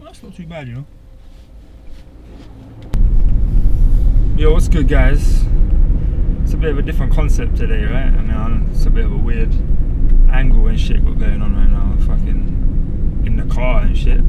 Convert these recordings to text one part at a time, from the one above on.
That's not too bad, you know. Yo, what's good, guys? It's a bit of a different concept today, right? I mean, it's a bit of a weird angle and shit got going on right now. Fucking in the car and shit.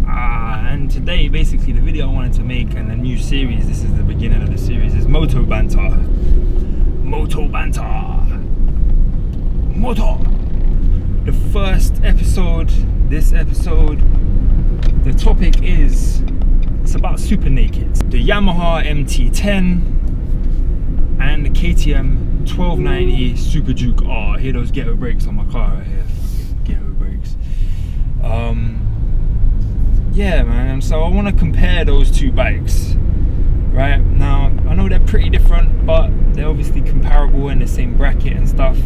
And today, basically, the video I wanted to make and the new series, this is the beginning of the series, is MotoBanter. MotoBanter. Moto. The first episode, this episode, the topic is, it's about super nakeds. The Yamaha MT10 and the KTM 1290 Superduke R. I hear those ghetto brakes on my car right here. Fucking ghetto brakes. Yeah, man. So I want to compare those two bikes. Right now, I know they're pretty different, but they're obviously comparable in the same bracket and stuff.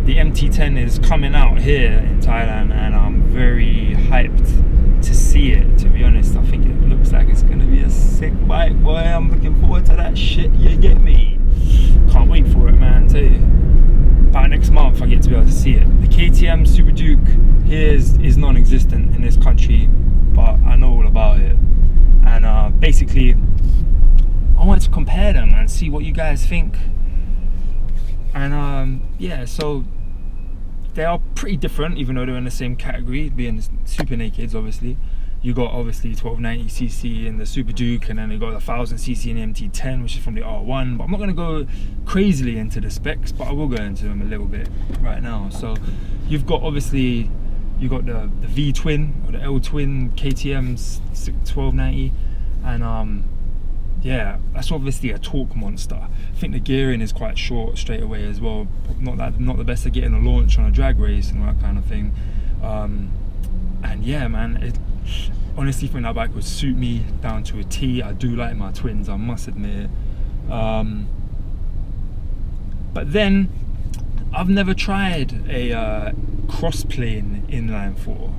The MT10 is coming out here in Thailand, and I'm very hyped to see it. To be honest, I think it looks like it's gonna be a sick bike, boy. I'm looking forward to that shit. You get me? Can't wait for it, man. I tell you, about next month I get to be able to see it. The KTM Superduke here is non-existent in this country, but I know all about it. And basically, I want to compare them and see what you guys think. And yeah, so they are pretty different, even though they're in the same category, being super nakeds. Obviously, you got obviously 1290cc in the Superduke, and then they got 1000cc in the MT10, which is from the R1. But I'm not going to go crazily into the specs, but I will go into them a little bit right now. So you've got obviously, you got the V twin or the L twin KTM 1290, and yeah, that's obviously a torque monster. I think the gearing is quite short straight away as well. Not the best at getting a launch on a drag race and all that kind of thing. And yeah, man, honestly think that bike would suit me down to a T. I do like my twins, I must admit. But then I've never tried a cross-plane inline 4.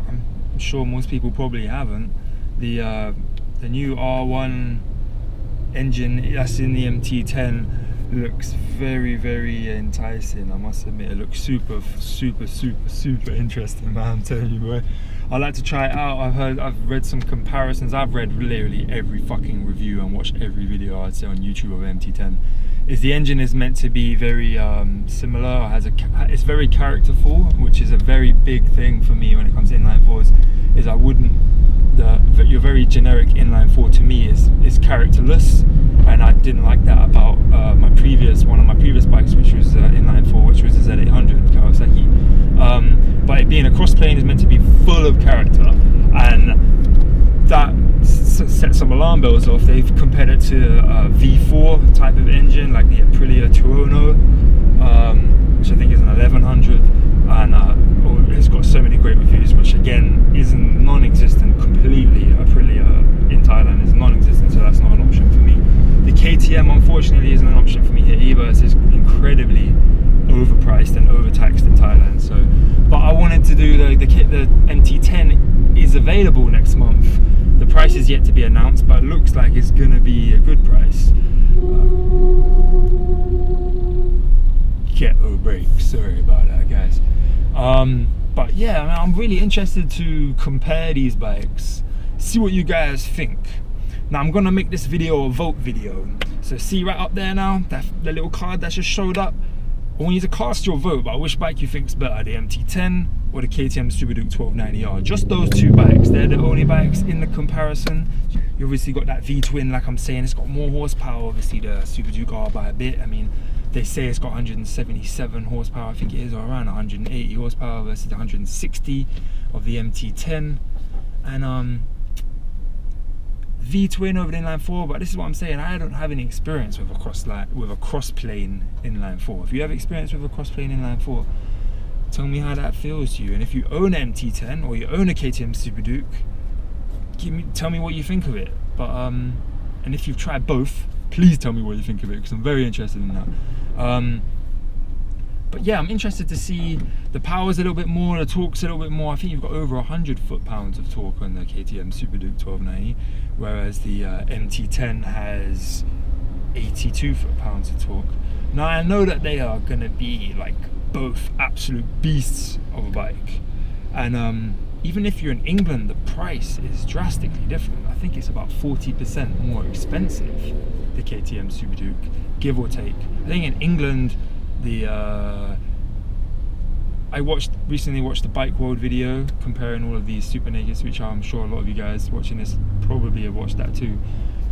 I'm sure most people probably haven't. The new R1 engine that's in the MT10 looks very, very enticing. I must admit, it looks super interesting, man. I'm telling you, boy. I like to try it out. I've read some comparisons. I've read literally every fucking review and watched every video I'd say on YouTube of MT10. The engine is meant to be very similar. It's very characterful, which is a very big thing for me when it comes to inline 4s. Is I wouldn't. Your very generic inline 4 to me is characterless, and I didn't like that about one of my previous bikes, which was inline 4, which was a Z800 Kawasaki. But it being a cross plane is meant to be full of character, and that set some alarm bells off. They've compared it to a V4 type of engine, like the Aprilia Tuono, which I think is an 1100, and it's got so many great reviews, which again is non-existent completely. Aprilia in Thailand is non-existent, so that's not an option for me. The KTM unfortunately isn't an option for me here either. It's incredibly overpriced and overtaxed in Thailand. So, but I wanted to do the MT10 is available next month. The price is yet to be announced, but it looks like it's gonna be a good price. Ghetto brakes, sorry about that, guys. But yeah, I'm really interested to compare these bikes, see what you guys think. Now I'm gonna make this video a vote video. So see right up there now, the little card that just showed up. I want you to cast your vote about which bike you think's better, the MT10 or the KTM Superduke 1290R. Just those two bikes, they're the only bikes in the comparison. You obviously got that V-twin, like I'm saying, it's got more horsepower, obviously the Superduke R by a bit. I mean, they say it's got 177 horsepower, I think it is, or around 180 horsepower versus the 160 of the MT10. And V-twin over the inline 4, but this is what I'm saying, I don't have any experience with a cross-plane inline 4. If you have experience with a cross-plane inline 4, tell me how that feels to you. And if you own an MT10 or you own a KTM Superduke, tell me what you think of it. But and if you've tried both, please tell me what you think of it, because I'm very interested in that. But yeah, I'm interested to see the power's a little bit more, the torque's a little bit more. I think you've got over 100 foot-pounds of torque on the KTM Superduke 1290, whereas the MT10 has 82 foot-pounds of torque. Now I know that they are gonna be like both absolute beasts of a bike, and even if you're in England, the price is drastically different. I think it's about 40% more expensive, the KTM Superduke, give or take. I think in England, I recently watched the Bike World video comparing all of these super nakeds, which I'm sure a lot of you guys watching this probably have watched that too.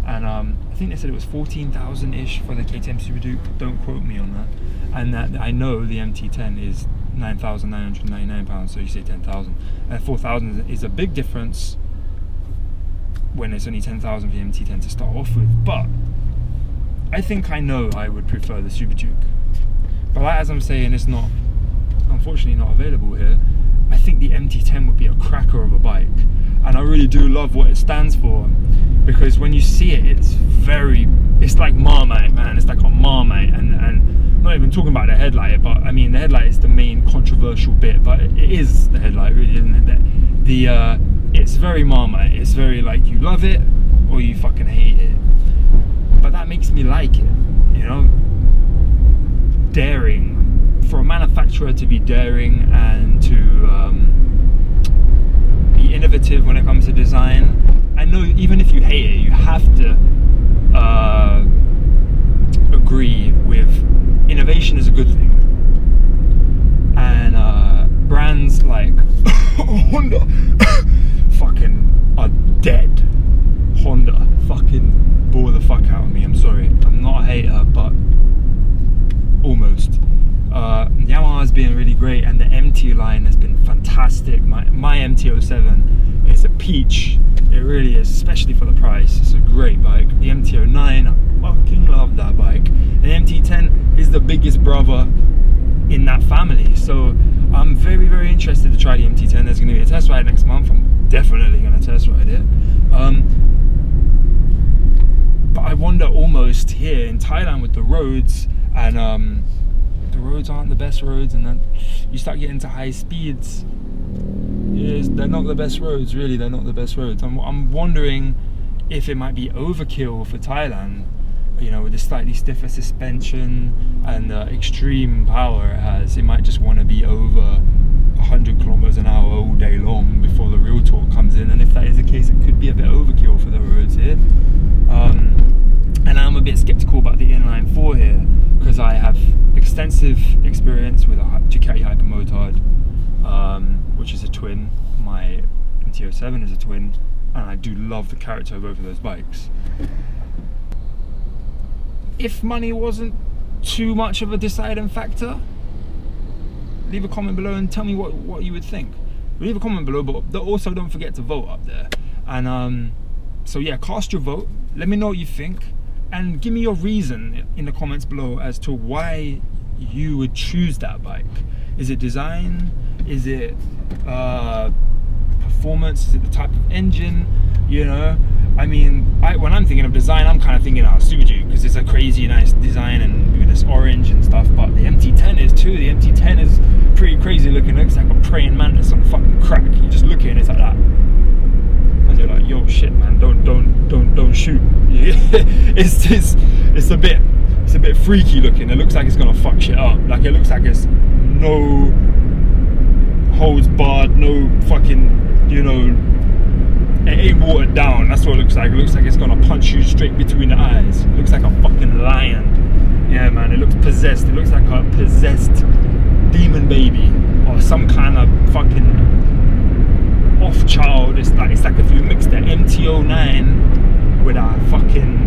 And I think they said it was 14,000-ish for the KTM Superduke. Don't quote me on that. And that I know the MT10 is £9,999, so you say 10,000. And 4,000 is a big difference when it's only 10,000 for the MT10 to start off with. But I think I know I would prefer the Superduke. But like, as I'm saying, it's not, unfortunately not available here. I think the MT10 would be a cracker of a bike, and I really do love what it stands for, because when you see it, it's like Marmite, man. It's like a Marmite, and I'm not even talking about the headlight, but I mean the headlight is the main controversial bit, but it is the headlight, really, isn't it? It's very Marmite. It's very like you love it or you fucking hate it, but that makes me like it, you know. Daring, for a manufacturer to be daring and to be innovative when it comes to design. I know even if you hate it, you have to agree with innovation is a good thing. And brands like Honda fucking are dead. Honda fucking bore the fuck out of me. I'm sorry, I'm not a hater, but almost. Yamaha's been really great, and the MT line has been fantastic. My MT07 is a peach. It really is, especially for the price. It's a great bike. The MT09, I fucking love that bike. The MT10 is the biggest brother in that family, so I'm very, very interested to try the MT10. There's going to be a test ride next month. I'm definitely going to test ride it. But I wonder, almost here in Thailand with the roads, and the roads aren't the best roads, and then you start getting to high speeds. Yes, they're not the best roads, really. They're not the best roads. I'm wondering if it might be overkill for Thailand, you know, with the slightly stiffer suspension and the extreme power it has. It might just want to be over 100 kilometers an hour all day long before the real torque comes in. And if that is the case, it could be a bit overkill for the roads here. And I'm a bit skeptical about the inline 4 here, because I have extensive experience with a Ducati Hypermotard, which is a twin. My MT07 is a twin, and I do love the character of both of those bikes. If money wasn't too much of a deciding factor, leave a comment below and tell me what you would think. Leave a comment below, but also don't forget to vote up there. And so yeah, cast your vote. Let me know what you think, and give me your reason in the comments below as to why you would choose that bike. Is it design? Is it performance? Is it the type of engine? You know, I mean, when I'm thinking of design, I'm kind of thinking Superduke, because it's a crazy nice design and with this orange and stuff. But the MT10 is too. The MT10 is pretty crazy looking. It looks like a praying mantis on fucking crack. You just look at it and it's like that, and you're like, yo, shit, man, don't shoot. It's a bit freaky looking. It looks like it's gonna fuck shit up. Like, it looks like it's no holds barred, no fucking, you know, it ain't watered down. That's what it looks like. It looks like it's gonna punch you straight between the eyes. It looks like a fucking lion. Yeah, man, it looks possessed. It looks like a possessed demon baby or some kind of fucking off child. It's like if you mix the MT09 with a fucking,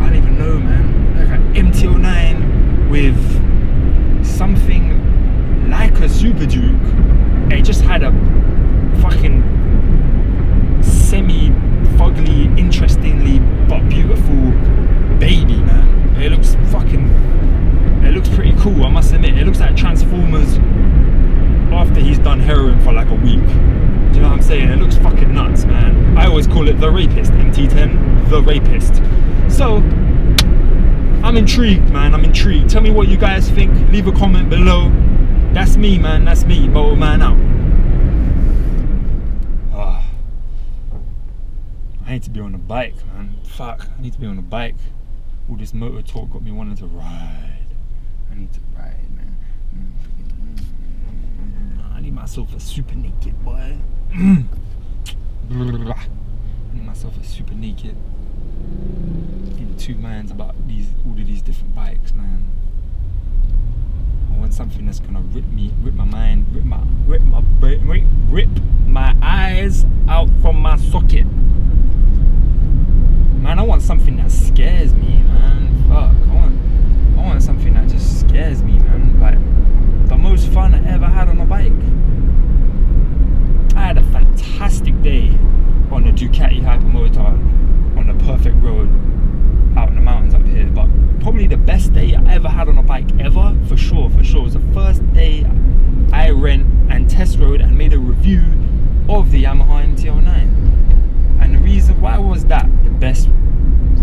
I don't even know, man, like an MT09 with something like a Superduke. It just had a fucking semi-fugly, interestingly but beautiful baby, man. It looks pretty cool, I must admit. It looks like Transformers after he's done heroin for like a week. Do you know what I'm saying? It looks fucking nuts, man. I always call it the rapist. MT10, the rapist. So I'm intrigued, man. I'm intrigued. Tell me what you guys think. Leave a comment below. That's me, man. That's me. Motoman out. I need to be on a bike, man. Fuck. I need to be on a bike. All this motor talk got me wanting to ride. I need to ride, man. I need myself a super naked, boy. I need myself a super naked. In two minds about all of these different bikes, man. I want something that's gonna rip my mind, rip my eyes out from my socket. Man, I want something that scares me, man. Fuck, I want something that just scares me, man. Like the most fun I ever had on a bike. I had a fantastic day on the Ducati Hypermotor on the perfect road out in the mountains up here, but probably the best day I ever had on a bike ever, for sure, it was the first day I rent and test rode and made a review of the Yamaha MT10. And the reason why was that the best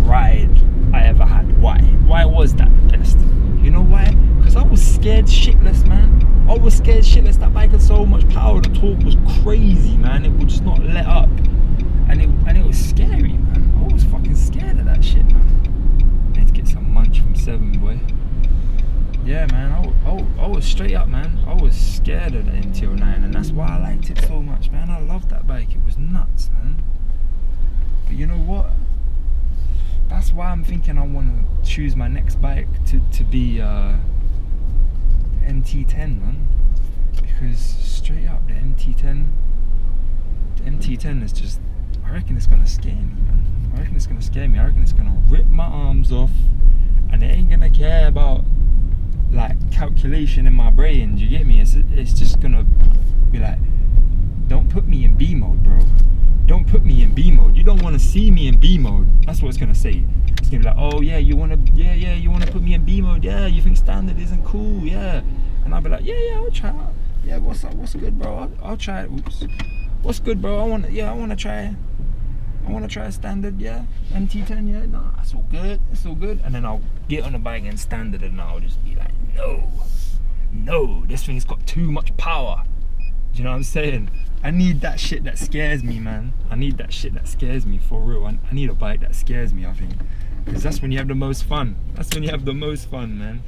ride I ever had? Why was that the best? You know why? Because I was scared shitless, man. I was scared shitless. That bike had so much power, the torque was crazy, man. It would just not let up. And it was scary, man. I was fucking scared of that shit, man. I need to get some munch from 7, boy. Yeah, man, I was straight up, man. I was scared of the MT09, and that's why I liked it so much, man. I loved that bike. It was nuts, man. But you know what? That's why I'm thinking I want to choose my next bike to be the MT10, man. Because straight up, the MT10 is just, I reckon it's gonna scare me, man. I reckon it's gonna scare me. I reckon it's gonna rip my arms off, and it ain't gonna care about like calculation in my brain. Do you get me? It's just gonna be like, don't put me in B mode, bro. Don't put me in B mode. You don't want to see me in B mode. That's what it's gonna say. It's gonna be like, oh yeah, you wanna put me in B mode? Yeah, you think standard isn't cool? Yeah. And I'll be like, yeah, I'll try it. Yeah, what's up? What's good, bro? I'll try it. Oops. What's good, bro? I wanna try standard. Yeah, MT10. Yeah, nah, it's all good. It's all good. And then I'll get on the bike and standard, and I'll just be like, no, this thing's got too much power. Do you know what I'm saying? I need that shit that scares me, man. I need that shit that scares me, for real. I need a bike that scares me, I think. Because that's when you have the most fun. That's when you have the most fun, man.